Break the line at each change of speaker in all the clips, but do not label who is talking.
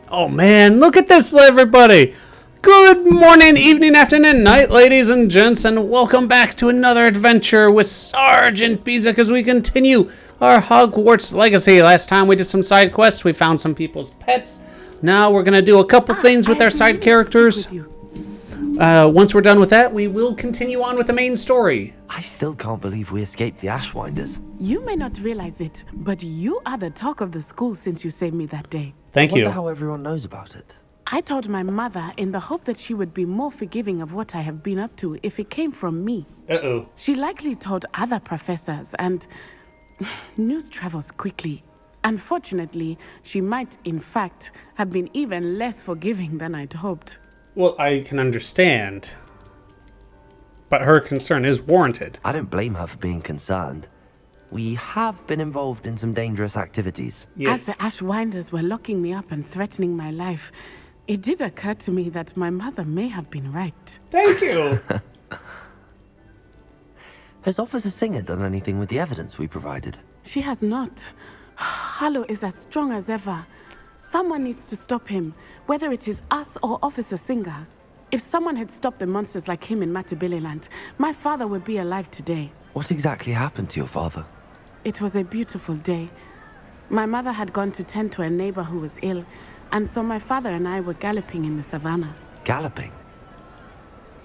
Oh man, look at this, everybody! Good morning, evening, afternoon, night, ladies and gents, and welcome back to another adventure with Sergeant Bezek as we continue our Hogwarts legacy. Last time we did some side quests, we found some people's pets. Now we're gonna do a couple things with our side characters. Once we're done with that, we will continue on with the main story.
I still can't believe we escaped the Ashwinders.
You may not realize it, but you are the talk of the school since you saved me that day.
Thank you.
I wonder how everyone knows about it.
I told my mother in the hope that she would be more forgiving of what I have been up to if it came from me.
Uh-oh.
She likely told other professors, and news travels quickly. Unfortunately, she might, in fact, have been even less forgiving than I'd hoped.
Well, I can understand. But her concern is warranted.
I don't blame her for being concerned. We have been involved in some dangerous activities.
Yes.
As the Ashwinders were locking me up and threatening my life, it did occur to me that my mother may have been right.
Thank you.
Has Officer Singer done anything with the evidence we provided?
She has not. Harlow is as strong as ever. Someone needs to stop him, whether it is us or Officer Singer. If someone had stopped the monsters like him in Matabeleland, my father would be alive today.
What exactly happened to your father?
It was a beautiful day. My mother had gone to tend to a neighbor who was ill, and so my father and I were galloping in the savannah.
Galloping?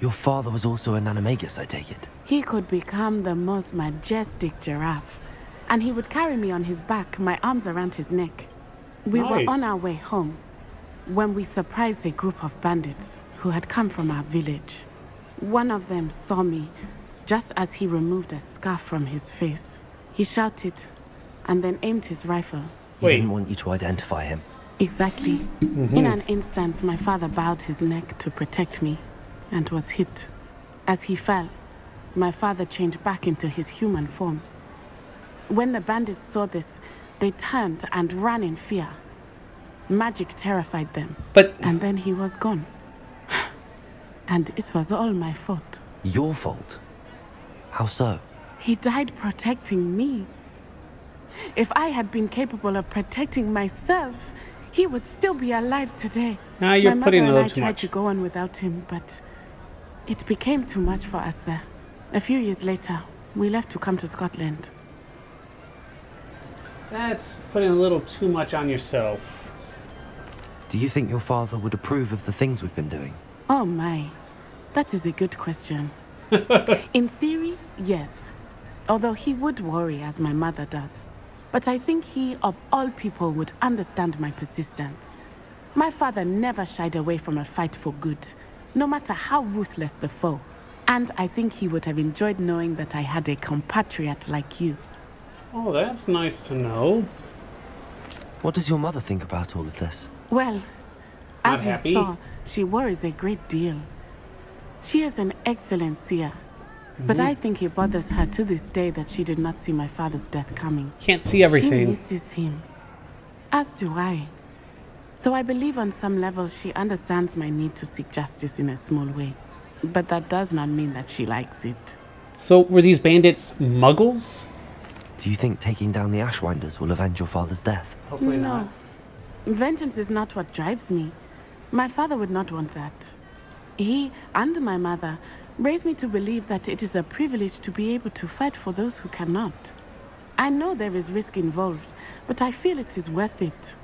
Your father was also an animagus, I take it?
He could become the most majestic giraffe, and he would carry me on his back, my arms around his neck. We were on our way home when we surprised a group of bandits who had come from our village. One of them saw me just as he removed a scarf from his face. He shouted and then aimed his rifle.
He didn't want you to identify him.
Exactly. In an instant, my father bowed his neck to protect me and was hit. As he fell, my father changed back into his human form. When the bandits saw this, they turned and ran in fear. Magic terrified them. And then he was gone. And it was all my fault.
Your fault? How so?
He died protecting me. If I had been capable of protecting myself, he would still be alive today.
Now you're putting a little too
My mother and I tried
much.
to go on without him, but it became too much for us there. A few years later, we left to come to Scotland.
That's putting a little too much on yourself.
Do you think your father would approve of the things we've been doing?
Oh my, that is a good question. In theory, yes. Although he would worry as my mother does. But I think he, of all people, would understand my persistence. My father never shied away from a fight for good, no matter how ruthless the foe. And I think he would have enjoyed knowing that I had a compatriot like you.
Oh, that's nice to know.
What does your mother think about all of this?
Well,
Not
as
happy?
you saw, she worries a great deal. She is an excellent seer. But I think it bothers her to this day that she did not see my father's death coming.
Can't see
She
everything.
misses him. As do I. So I believe on some level she understands my need to seek justice in a small way. But that does not mean that she likes it.
So were these bandits muggles?
Do you think taking down the Ashwinders will avenge your father's death?
Hopefully
No.
not.
Vengeance is not what drives me. My father would not want that. He and my mother raised me to believe that it is a privilege to be able to fight for those who cannot. I know there is risk involved, but I feel it is worth it.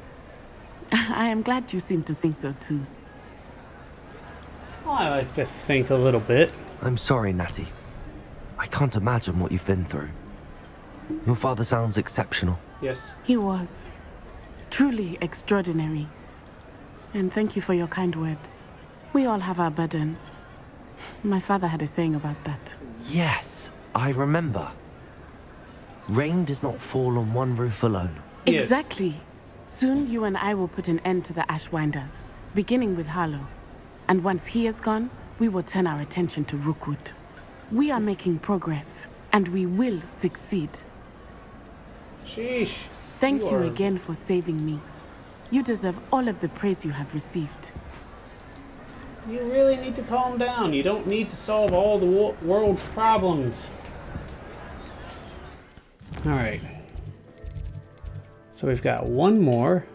I am glad you seem to think so too.
Well, I like to think a little bit.
I'm sorry, Natty. I can't imagine what you've been through. Your father sounds exceptional.
Yes.
He was truly extraordinary. And thank you for your kind words. We all have our burdens. My father had a saying about that.
Yes, I remember. Rain does not fall on one roof alone.
Yes.
Exactly. Soon you and I will put an end to the Ashwinders, beginning with Harlow. And once he is gone, we will turn our attention to Rookwood. We are making progress, and we will succeed.
Sheesh.
Thank you
are-
again for saving me. You deserve all of the praise you have received.
You really need to calm down. You don't need to solve all the world's problems. Alright. So we've got one more.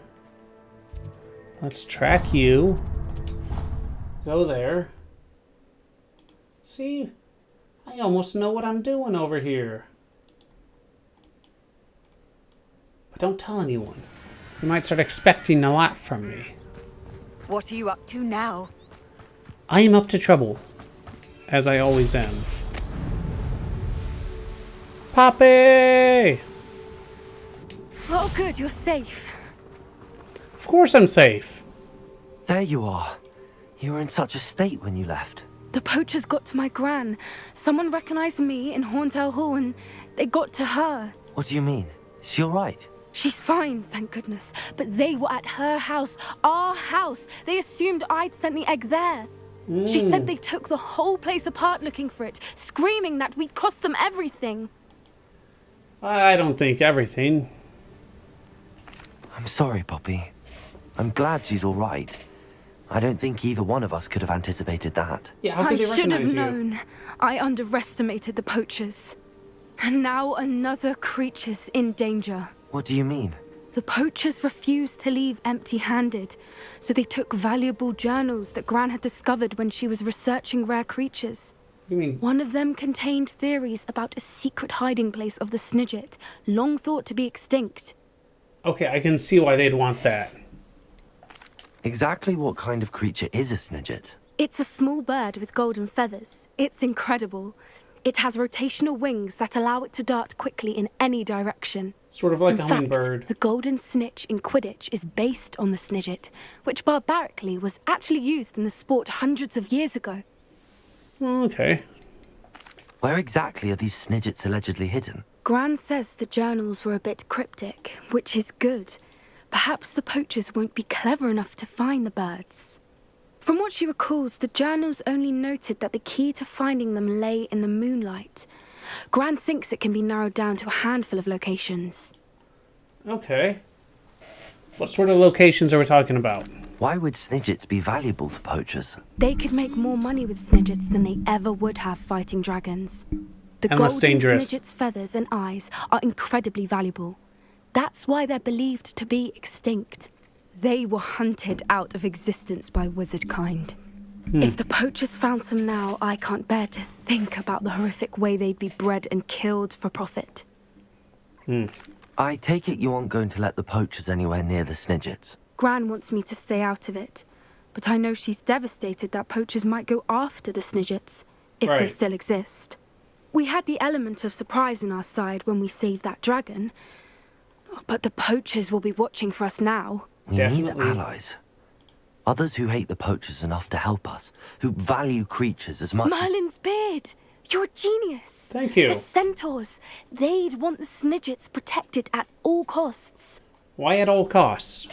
Let's track you. Go there. See? I almost know what I'm doing over here. But don't tell anyone. You might start expecting a lot from me.
What are you up to now?
I am up to trouble. As I always am. Poppy!
Oh, good, you're safe.
Of course I'm safe.
There you are. You were in such a state when you left.
The poachers got to my gran. Someone recognized me in Horntail Hall and they got to her.
What do you mean? Is she alright?
She's fine, thank goodness. But they were at her house, our house. They assumed I'd sent the egg there. She said they took the whole place apart looking for it, screaming that we'd cost them everything.
I don't think everything.
I'm sorry, Poppy. I'm glad she's alright. I don't think either one of us could have anticipated that.
Yeah, how
I
could they
should have
recognize you?
known. I underestimated the poachers. And now another creature's in danger.
What do you mean?
The poachers refused to leave empty-handed, so they took valuable journals that Gran had discovered when she was researching rare creatures.
You mean?
One of them contained theories about a secret hiding place of the Snidget, long thought to be extinct.
Okay, I can see why they'd want that.
Exactly what kind of creature is a Snidget?
It's a small bird with golden feathers. It's incredible. It has rotational wings that allow it to dart quickly in any direction.
Sort of like
In
a
fact,
hummingbird.
the golden snitch in Quidditch is based on the Snidget, which barbarically was actually used in the sport hundreds of years ago.
Okay.
Where exactly are these Snidgets allegedly hidden?
Gran says the journals were a bit cryptic, which is good. Perhaps the poachers won't be clever enough to find the birds. From what she recalls, the journals only noted that the key to finding them lay in the moonlight. Gran thinks it can be narrowed down to a handful of locations.
Okay. What sort of locations are we talking about?
Why would Snidgets be valuable to poachers?
They could make more money with Snidgets than they ever would have fighting dragons. The
And less
golden
dangerous.
Snidget's feathers and eyes are incredibly valuable. That's why they're believed to be extinct. They were hunted out of existence by wizard kind. If the poachers found some now, I can't bear to think about the horrific way they'd be bred and killed for profit.
I take it you aren't going to let the poachers anywhere near the Snidgets.
Gran wants me to stay out of it, but I know she's devastated that poachers might go after the Snidgets, if they
Right.
still exist. We had the element of surprise on our side when we saved that dragon, but the poachers will be watching for us now.
We
Definitely.
need allies. Others who hate the poachers enough to help us, who value creatures as much as...
Merlin's beard! You're a genius!
Thank you.
The centaurs! They'd want the Snidgets protected at all costs.
Why at all costs?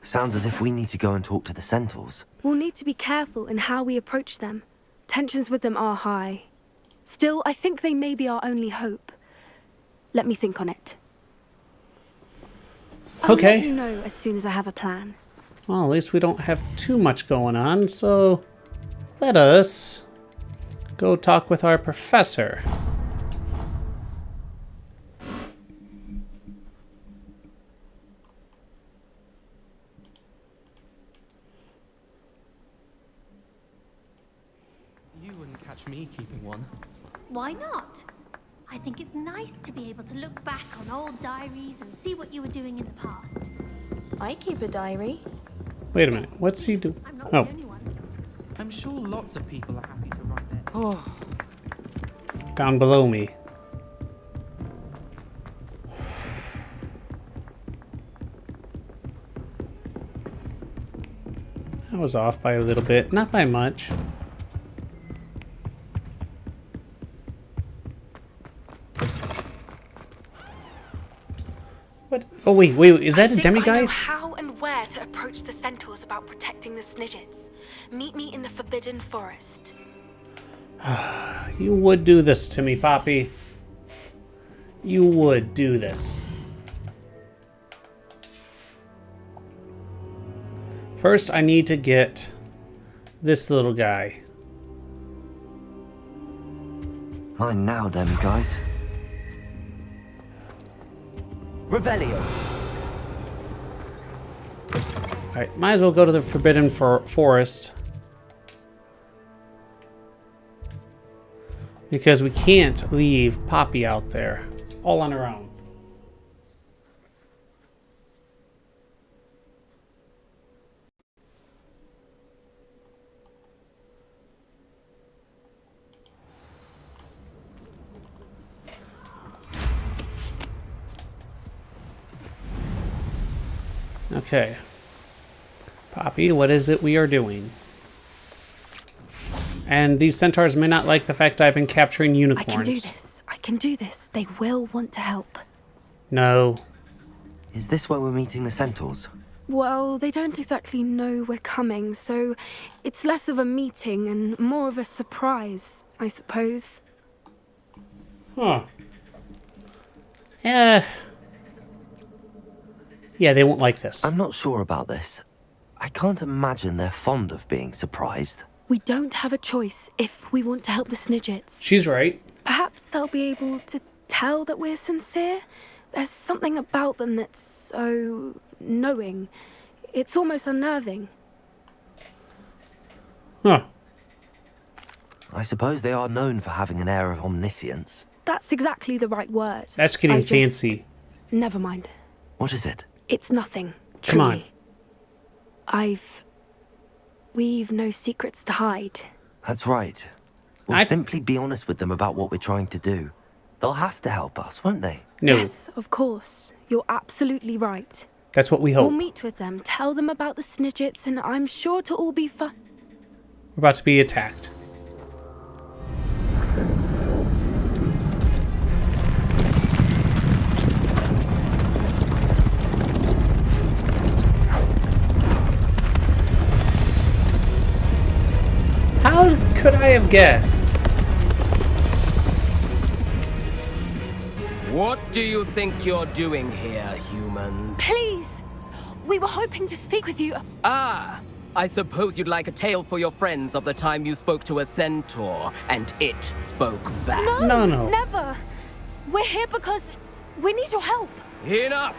Sounds as if we need to go and talk to the centaurs.
We'll need to be careful in how we approach them. Tensions with them are high. Still, I think they may be our only hope. Let me think on it. I'll
Okay.
let you know as soon as I have a plan.
Well, at least we don't have too much going on, so let us go talk with our professor.
You wouldn't catch me keeping one.
Why not? I think it's nice to be able to look back on old diaries and see what you were doing in the past.
I keep a diary.
Wait a minute, what's he do?
I'm not
Oh,
the only one.
I'm sure lots of people are happy to write their...
Oh,
down below me. I was off by a little bit, not by much. What? Oh wait, is that a
I think I know
demiguise?
how and where to approach the centaurs about protecting the Snidgets. Meet me in the Forbidden Forest.
You would do this to me, Poppy. You would do this. First, I need to get this little guy.
mine now, guys. Revelio.
Alright, might as well go to the Forbidden Forest. Because we can't leave Poppy out there all on her own. Okay. Poppy, what is it we are doing? And these centaurs may not like the fact that I've been capturing unicorns.
I can do this. I can do this. They will want to help.
No.
Is this where we're meeting the centaurs?
Well, they don't exactly know we're coming, so it's less of a meeting and more of a surprise, I suppose.
Huh. Yeah, they won't like this.
I'm not sure about this. I can't imagine they're fond of being surprised.
We don't have a choice if we want to help the Snidgets.
She's right.
Perhaps they'll be able to tell that we're sincere. There's something about them that's so knowing. It's almost unnerving.
Huh.
I suppose they are known for having an air of omniscience.
That's exactly the right word.
That's getting fancy.
Never mind.
What is it?
It's nothing.
Come on.
Truly. We've no secrets to hide.
That's right. We'll simply be honest with them about what we're trying to do. They'll have to help us, won't they?
No.
Yes, of course. You're absolutely right.
That's what we hope.
We'll meet with them, tell them about the Snidgets, and I'm sure to all be fun.
We're about to be attacked. How could I have guessed?
What do you think you're doing here, humans?
Please! We were hoping to speak with you.
Ah! I suppose you'd like a tale for your friends of the time you spoke to a centaur, and it spoke back.
No.
Never! We're here because we need your help.
Enough!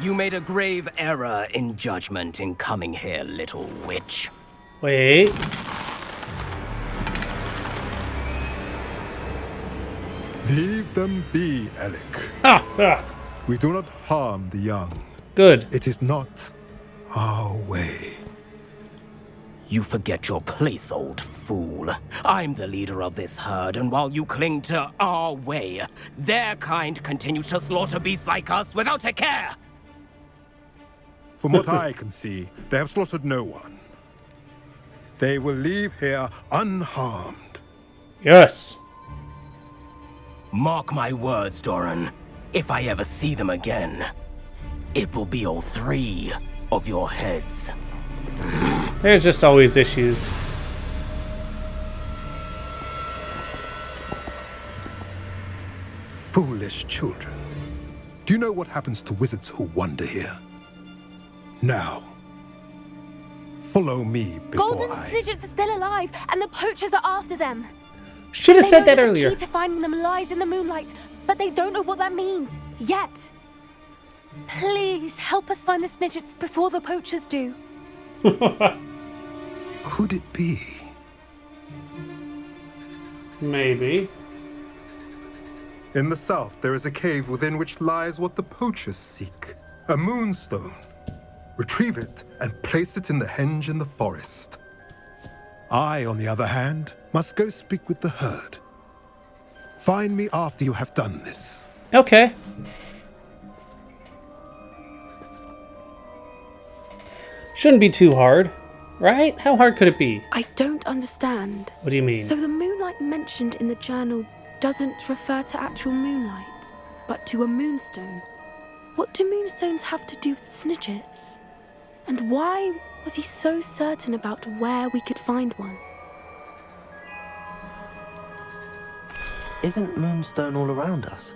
You made a grave error in judgment in coming here, little witch.
Wait.
Leave them be, Alec.
Ah.
We do not harm the young.
Good.
It is not our way.
You forget your place, old fool. I'm the leader of this herd, and while you cling to our way, their kind continue to slaughter beasts like us without a care.
From what I can see, they have slaughtered no one. They will leave here unharmed.
Yes.
Mark my words, Doran. If I ever see them again, it will be all 3 of your heads.
There's just always issues.
Foolish children. Do you know what happens to wizards who wander here? Now, follow me before
Golden Snidgets are still alive, and the poachers are after them.
Should have said that
The
earlier.
key to finding them lies in the moonlight, but they don't know what that means yet. Please help us find the Snidgets before the poachers do.
Could it be?
Maybe.
In the south, there is a cave within which lies what the poachers seek. A moonstone. Retrieve it and place it in the henge in the forest. I, on the other hand, must go speak with the herd. Find me after you have done this.
Okay. Shouldn't be too hard, right? How hard could it be?
I don't understand.
What do you mean?
So the moonlight mentioned in the journal doesn't refer to actual moonlight, but to a moonstone. What do moonstones have to do with Snidgets? And why was he so certain about where we could find one?
Isn't Moonstone all around us?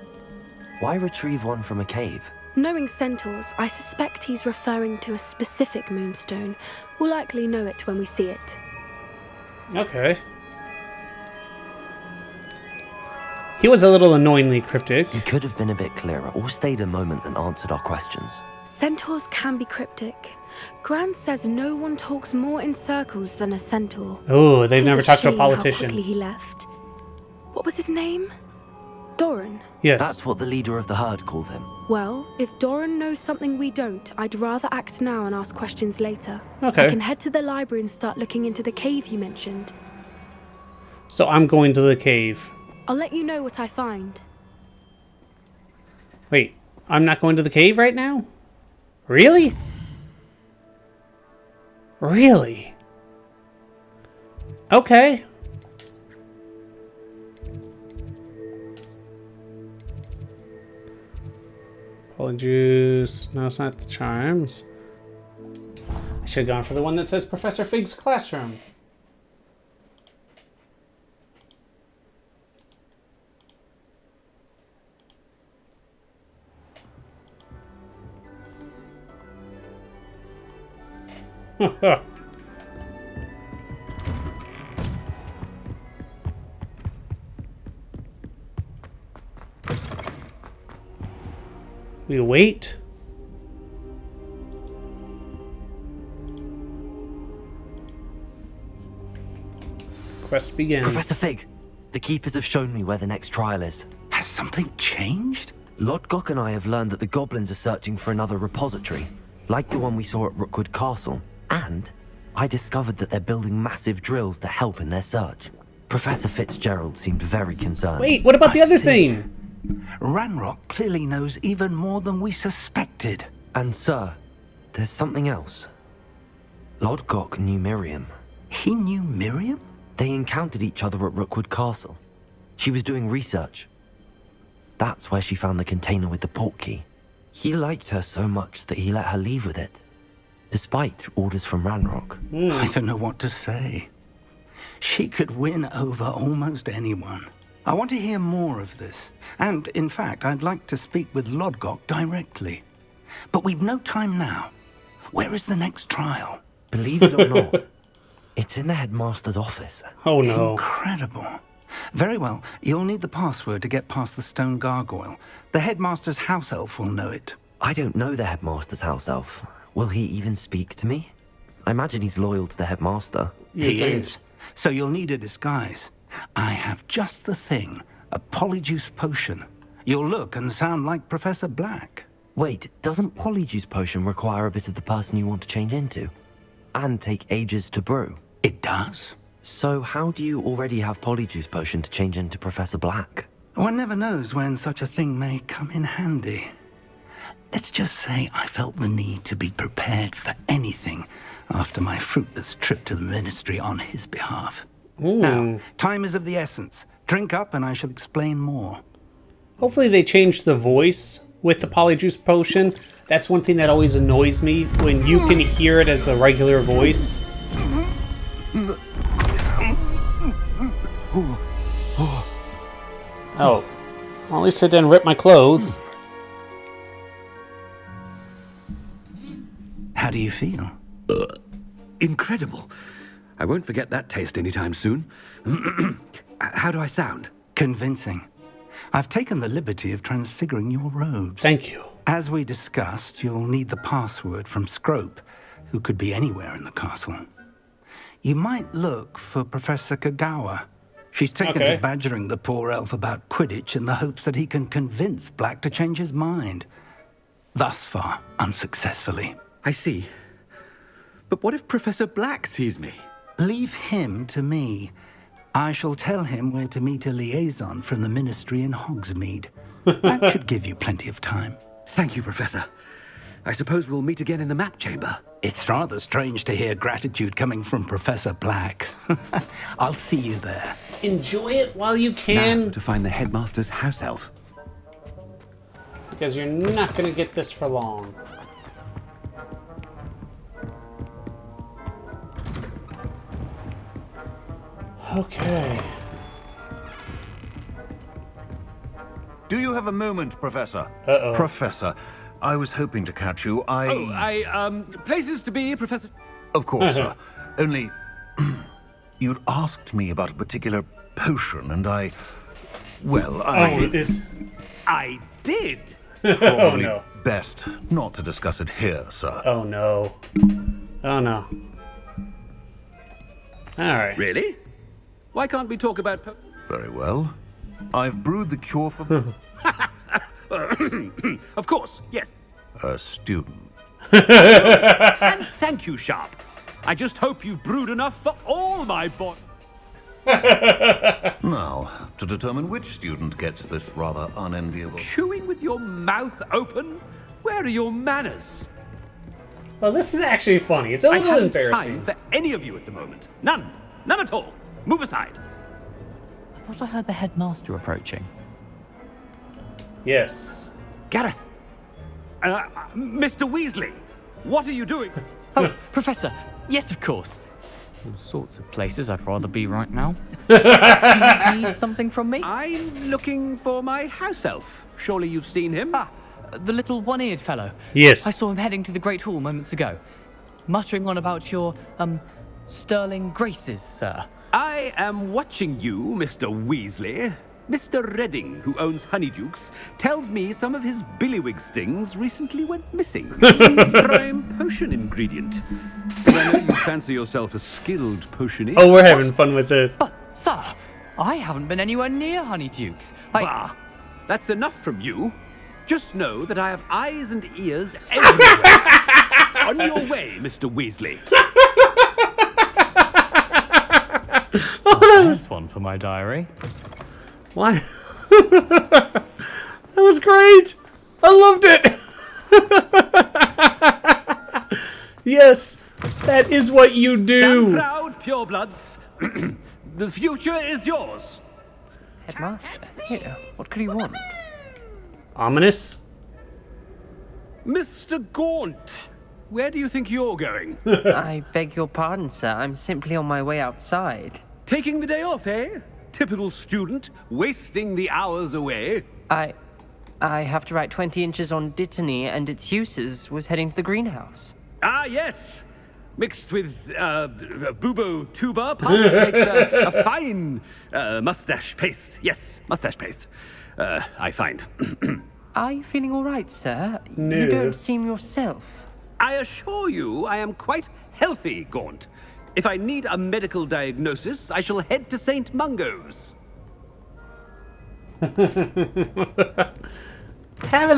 Why retrieve one from a cave?
Knowing centaurs, I suspect he's referring to a specific moonstone. We'll likely know it when we see it.
Okay. He was a little annoyingly cryptic.
He could have been a bit clearer, or stayed a moment and answered our questions.
Centaurs can be cryptic, Gran says no one talks more in circles than a centaur.
Oh, they've
Tis
never talked to a
shame how
politician.
quickly he left. What was his name? Doran.
Yes.
That's what the leader of the herd called him.
Well, if Doran knows something we don't, I'd rather act now and ask questions later.
Okay.
I can head to the library and start looking into the cave you mentioned.
So I'm going to the cave.
I'll let you know what I find.
Wait, I'm not going to the cave right now? Really? Really? Okay. Polyjuice. No, it's not the charms. I should have gone for the one that says Professor Fig's classroom. We wait. Quest begins.
Professor Fig, the keepers have shown me where the next trial is.
Has something changed?
Lodgok and I have learned that the goblins are searching for another repository, like the one we saw at Rookwood Castle. And I discovered that they're building massive drills to help in their search. Professor Fitzgerald seemed very concerned.
Wait, what about the other thing?
Ranrock clearly knows even more than we suspected.
And sir, there's something else. Lodgok knew Miriam.
He knew Miriam?
They encountered each other at Rookwood Castle. She was doing research. That's where she found the container with the portkey. He liked her so much that he let her leave with it, despite orders from Ranrock.
I don't know what to say. She could win over almost anyone. I want to hear more of this. And, in fact, I'd like to speak with Lodgok directly. But we've no time now. Where is the next trial?
Believe it or not, it's in the headmaster's office.
Oh no.
Incredible. Very well. You'll need the password to get past the stone gargoyle. The headmaster's house elf will know it.
I don't know the headmaster's house elf. Will he even speak to me? I imagine he's loyal to the headmaster.
He is. So you'll need a disguise. I have just the thing. A Polyjuice potion. You'll look and sound like Professor Black.
Wait, doesn't Polyjuice potion require a bit of the person you want to change into? And take ages to brew?
It does.
So how do you already have Polyjuice potion to change into Professor Black?
One never knows when such a thing may come in handy. Let's just say I felt the need to be prepared for anything after my fruitless trip to the ministry on his behalf.
Ooh.
Now, time is of the essence. Drink up and I shall explain more.
Hopefully they changed the voice with the Polyjuice potion. That's one thing that always annoys me, when you can hear it as the regular voice. Oh. Well, at least I didn't rip my clothes.
How do you feel?
Incredible. I won't forget that taste anytime soon. How do I sound?
Convincing. I've taken the liberty of transfiguring your robes.
Thank you.
As we discussed, you'll need the password from Scrope, who could be anywhere in the castle. You might look for Professor Kagawa. She's taken to badgering the poor elf about Quidditch in the hopes that he can convince Black to change his mind. Thus far, unsuccessfully.
I see. But what if Professor Black sees me?
Leave him to me. I shall tell him where to meet a liaison from the ministry in Hogsmeade. That should give you plenty of time.
Thank you, Professor. I suppose we'll meet again in the map chamber.
It's rather strange to hear gratitude coming from Professor Black. I'll see you there.
Enjoy it while you can.
Now to find the headmaster's house elf.
Because you're not going to get this for long. Okay.
Do you have a moment, Professor?
Uh-oh.
Professor, I was hoping to catch you.
Places to be, Professor.
Of course, sir. Only, you'd asked me about a particular potion, and I
I did.
Probably
no.
best not to discuss it here, sir.
Oh no. Oh no. Alright.
Really? Why can't we talk about...
Very well. I've brewed the cure for...
Of course, yes.
A student.
And thank you, Sharp. I just hope you've brewed enough for all my
Now, to determine which student gets this rather unenviable...
Chewing with your mouth open? Where are your manners?
Well, this is actually funny. It's a little
I haven't
embarrassing.
time for any of you at the moment. None. None at all. Move aside.
I thought I heard the headmaster approaching.
Yes.
Gareth. Mr. Weasley. What are you doing?
Oh, Professor. Yes, of course. All sorts of places I'd rather be right now. Do you need something from me?
I'm looking for my house elf. Surely you've seen him.
Ah, the little one-eared fellow.
Yes.
I saw him heading to the Great Hall moments ago, muttering on about your, sterling graces, sir.
I am watching you, Mr. Weasley. Mr. Redding, who owns Honeydukes, tells me some of his billywig stings recently went missing. Prime potion ingredient. But I know you fancy yourself a skilled potioneer.
Oh, we're having fun with this.
But, sir, I haven't been anywhere near Honeydukes.
Bah, that's enough from you. Just know that I have eyes and ears everywhere. On your way, Mr. Weasley.
There's one for my diary.
Why? That was great. I loved it. Yes, that is what you do.
Stand proud, purebloods. The future is yours.
Headmaster? Here, what could he want?
Ominous.
Mr. Gaunt, where do you think you're going?
I beg your pardon, sir. I'm simply on my way outside.
Taking the day off, eh? Typical student, wasting the hours away.
I have to write 20 inches on Dittany and its uses. Was heading to the greenhouse.
Ah, yes. Mixed with bubo tuba puff makes a fine mustache paste. Yes, mustache paste. I find.
Are you feeling all right, sir?
No.
You don't seem yourself.
I assure you I am quite healthy, Gaunt. If I need a medical diagnosis, I shall head to St. Mungo's.
Having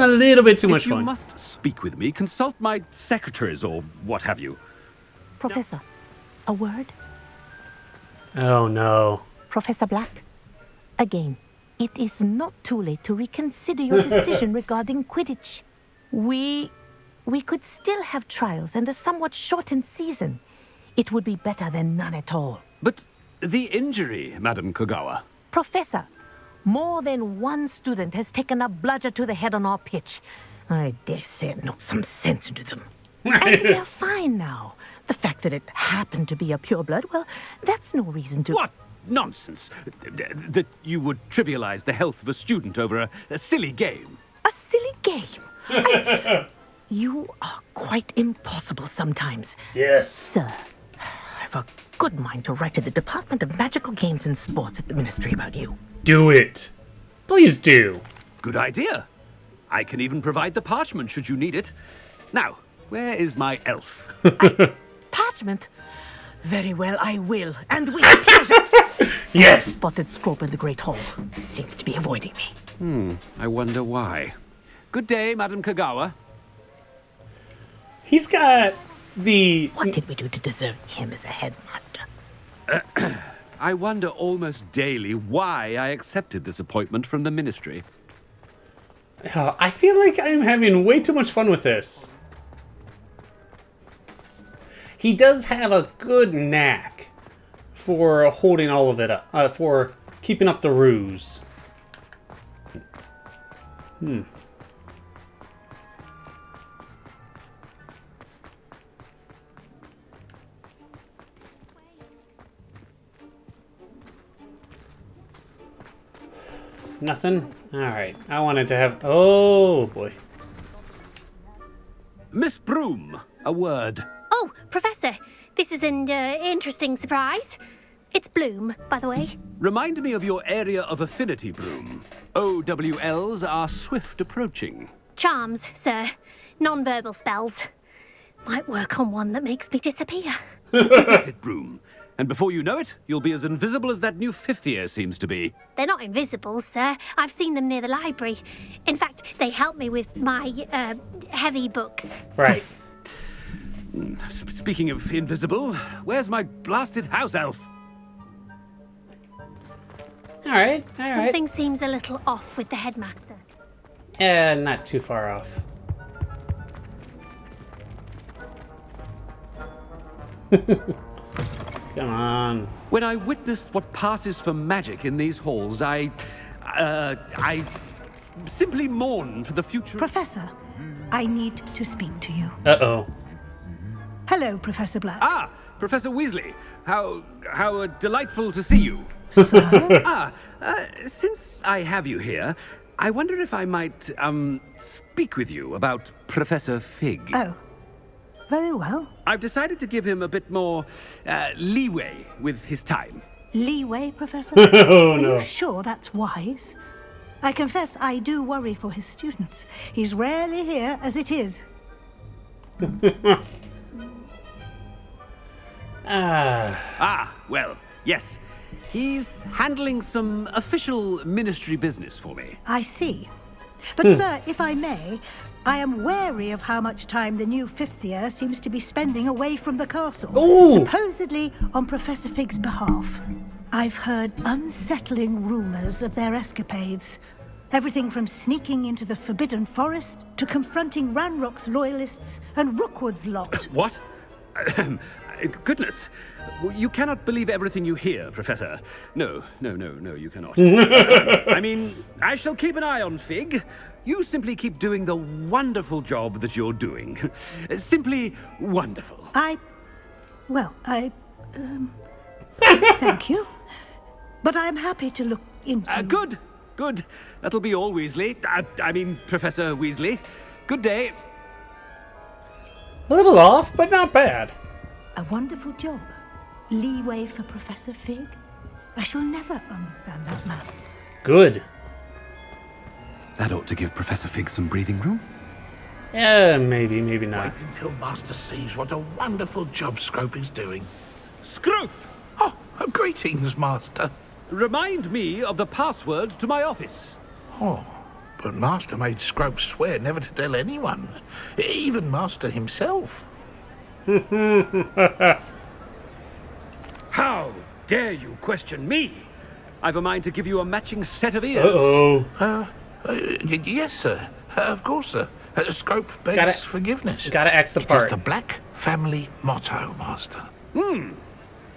a little bit too much
If you
fun.
must speak with me, consult my secretaries or what have you.
Professor, a word?
Oh no.
Professor Black, again, it is not too late to reconsider your decision regarding Quidditch. We could still have trials and a somewhat shortened season. It would be better than none at all.
But the injury, Madam Kogawa.
Professor, more than one student has taken a bludger to the head on our pitch. I dare say it knocked some sense into them. And they're fine now. The fact that it happened to be a pureblood, well, that's no reason to...
What nonsense! That you would trivialize the health of a student over a silly game.
A silly game? You are quite impossible sometimes.
Yes.
Sir, I've a good mind to write to the Department of Magical Games and Sports at the Ministry about you.
Do it. Please do.
Good idea. I can even provide the parchment should you need it. Now, where is my elf?
Parchment? Very well, I will. And with pleasure.
Yes.
Spotted Scrope in the Great Hall. Seems to be avoiding me.
I wonder why. Good day, Madam Kogawa.
He's got the...
What did we do to deserve him as a headmaster?
I wonder almost daily why I accepted this appointment from the ministry.
I feel like I'm having way too much fun with this. He does have a good knack for holding all of it up, for keeping up the ruse. Nothing? Alright. I wanted to have... Oh, boy.
Miss Broom, a word.
Oh, Professor, this is an interesting surprise. It's Bloom, by the way.
Remind me of your area of affinity, Broom. OWLs are swift approaching.
Charms, sir. Non-verbal spells. Might work on one that makes me disappear.
Get at it, Broom. And before you know it, you'll be as invisible as that new fifth year seems to be.
They're not invisible, sir. I've seen them near the library. In fact, they help me with my, heavy books.
Right.
Speaking of invisible, where's my blasted house elf?
All right.
Something seems a little off with the headmaster.
Not too far off. Come on.
When I witness what passes for magic in these halls, I simply mourn for the future.
Professor, I need to speak to you.
Uh-oh.
Hello, Professor Black.
Ah, Professor Weasley. How delightful to see you.
Sir?
Since I have you here, I wonder if I might, speak with you about Professor Fig.
Oh, very well.
I've decided to give him a bit more, leeway with his time.
Leeway, Professor?
Oh, no.
Are you sure that's wise? I confess I do worry for his students. He's rarely here as it is.
Well, yes. He's handling some official ministry business for me.
I see. But, sir, if I may, I am wary of how much time the new fifth year seems to be spending away from the castle.
Ooh.
Supposedly on Professor Fig's behalf. I've heard unsettling rumors of their escapades. Everything from sneaking into the Forbidden Forest to confronting Ranrock's loyalists and Rookwood's lot.
What? Goodness. You cannot believe everything you hear, Professor. No, you cannot. I mean, I shall keep an eye on Fig. You simply keep doing the wonderful job that you're doing. Simply wonderful.
Thank you. But I'm happy to look into...
Good. That'll be all, Weasley. I mean, Professor Weasley. Good day.
A little off, but not bad.
A wonderful job. Leeway for Professor Fig. I shall never understand that man.
Good.
That ought to give Professor Fig some breathing room.
Yeah, maybe not.
Wait until Master sees what a wonderful job Scrope is doing.
Scrope!
Oh, greetings, Master.
Remind me of the password to my office.
Oh, but Master made Scrope swear never to tell anyone, even Master himself.
How dare you question me? I've a mind to give you a matching set of ears.
Uh-oh.
Yes, sir. Of course, sir. Scrope begs forgiveness.
Gotta act the part.
It is the Black family motto, Master.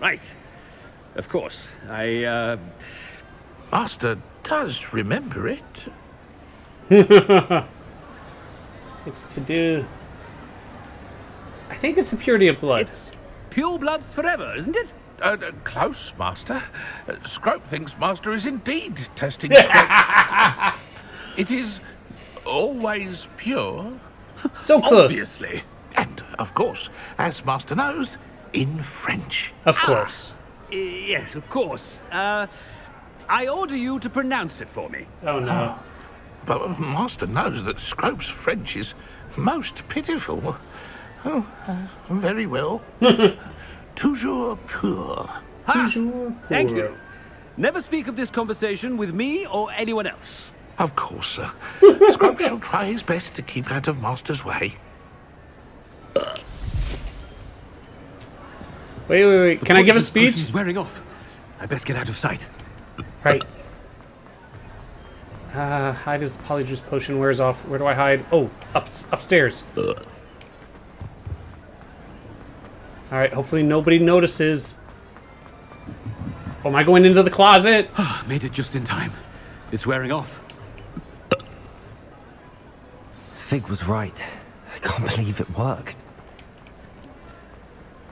Right. Of course.
Master does remember it.
It's to do... I think it's the purity of blood.
It's pure bloods forever, isn't it?
Close, Master. Scrope thinks Master is indeed testing Scrope. It is always pure.
So close.
Obviously. And, of course, as Master knows, in French.
Of course.
Yes, of course. I order you to pronounce it for me.
Oh, no.
But Master knows that Scrope's French is most pitiful. Oh, very well. Toujours pur.
Toujours pur.
Thank you. Never speak of this conversation with me or anyone else.
Of course, sir. Scrope shall try his best to keep out of Master's way.
Wait. Can I give a speech?
He's wearing off. I best get out of sight.
Right. Hide as the Polyjuice potion wears off. Where do I hide? Oh, upstairs. Alright, hopefully nobody notices. Oh, am I going into the closet?
Made it just in time. It's wearing off.
Fig was right. I can't believe it worked.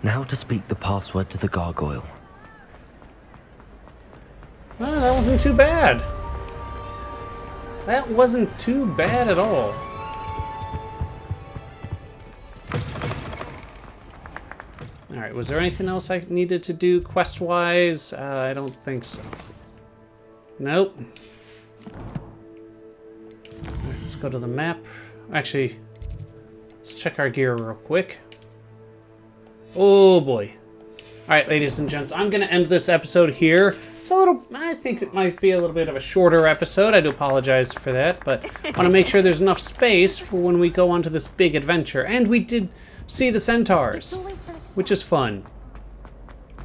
Now to speak the password to the gargoyle.
Well, that wasn't too bad. That wasn't too bad at all. Alright, was there anything else I needed to do quest-wise? I don't think so. Nope. Alright, let's go to the map. Actually, let's check our gear real quick. Oh boy. Alright, ladies and gents, I'm going to end this episode here. It's a little, I think it might be a little bit of a shorter episode. I do apologize for that, but I want to make sure there's enough space for when we go on to this big adventure. And we did see the centaurs, which is fun.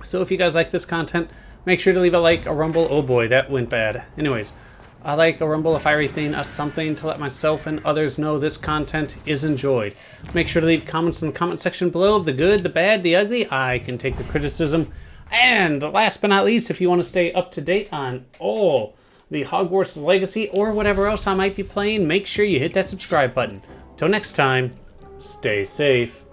So if you guys like this content, make sure to leave a like, a rumble. Oh boy, that went bad. Anyways, a like, a rumble, a fiery thing, a something to let myself and others know this content is enjoyed. Make sure to leave comments in the comment section below of the good, the bad, the ugly. I can take the criticism. And last but not least, if you want to stay up to date on all the Hogwarts Legacy or whatever else I might be playing, make sure you hit that subscribe button. Till next time, stay safe.